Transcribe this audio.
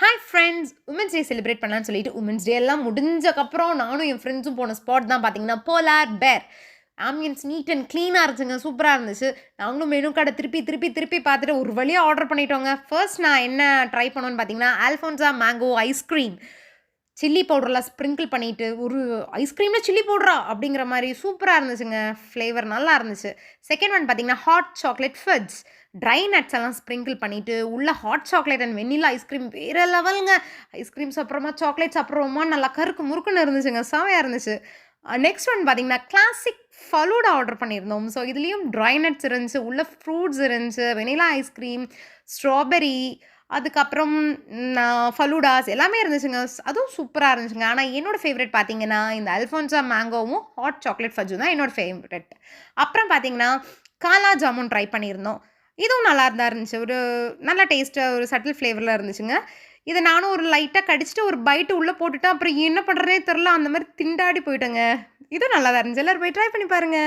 Hi friends! Women's day celebrate பண்ணலான்னு சொல்லிட்டு, women's day எல்லாம் முடிஞ்சக்கப்புறம் நானும் என் ஃப்ரெண்ட்ஸும் போன ஸ்பாட் தான் பார்த்தீங்கன்னா, போலார் பேர். ஆம்பியன்ஸ் நீட் அண்ட் கிளீனா இருந்துச்சுங்க. சூப்பரா இருந்துச்சு. நாங்களும் மெனு கார்ட திருப்பி பார்த்துட்டு ஒரு வழியா ஆர்டர் பண்ணிட்டோங்க. ஃபர்ஸ்ட் நான் என்ன ட்ரை பண்ணோன்னு பார்த்தீங்கன்னா, அல்ஃபோன்ஸா மேங்கோ ஐஸ்கிரீம். சில்லி பவுடர்லாம் ஸ்ப்ரிங்கிள் பண்ணிட்டு, ஒரு ஐஸ்கிரீம்ல சில்லி பவுடரா? அப்படிங்கிற மாரி சூப்பரா இருந்துச்சுங்க. ஃப்ளேவர் நல்லா இருந்துச்சு. செகண்ட் ஒன் பார்த்தீங்கன்னா, hot chocolate fudge. Dry nuts எல்லாம் ஸ்ப்ரிங்கிள் பண்ணிட்டு, உள்ள hot chocolate and vanilla ice cream வேற லெவல்ங்க. ஐஸ்கிரீம் சாப்பிட்றோமா, சாக்லேட் சாப்பிட்றோமா நல்லா கருக்கு முறுக்குன்னு இருந்துச்சுங்க. செமையா இருந்துச்சு. நெக்ஸ்ட் ஒன் பார்த்தீங்கன்னா, கிளாசிக் ஃபலூடா ஆர்டர் பண்ணியிருந்தோம். ஸோ இதுலயும் ட்ரை நட்ஸ் இருந்துச்சு, உள்ள ஃப்ரூட்ஸ் இருந்துச்சு, வெண்ணிலா ஐஸ்கிரீம், ஸ்ட்ராபெர்ரி, அதுக்கப்புறம் ஃபலூடாஸ் எல்லாமே இருந்துச்சுங்க. அதுவும் சூப்பரா இருந்துச்சுங்க. ஆனா என்னோட ஃபேவரைட் பார்த்தீங்கன்னா, இந்த அல்ஃபோன்ஸா மேங்கோவும், ஹாட் சாக்லேட் ஃபட்ஜும் தான் என்னோட ஃபேவரைட். அப்புறம் பார்த்தீங்கன்னா, காலா ஜாமுன் ட்ரை பண்ணியிருந்தோம். இதுவும் நல்லா தான் இருந்துச்சு. ஒரு நல்ல டேஸ்ட்டா ஒரு சட்டில் ஃப்ளேவர்ல இருந்துச்சுங்க. இத நானும் ஒரு லைட்டா கடிச்சுட்டு ஒரு பைட் உள்ள போட்டுட்டேன். அப்புறம் என்ன பண்றதுன்னே தெரியல. அந்த மாரி திண்டாடி போயிட்டேங்க. இதுவும் நல்லா தான் இருந்துச்சு. எல்லாரும் போய் ட்ரை பண்ணி பாருங்க.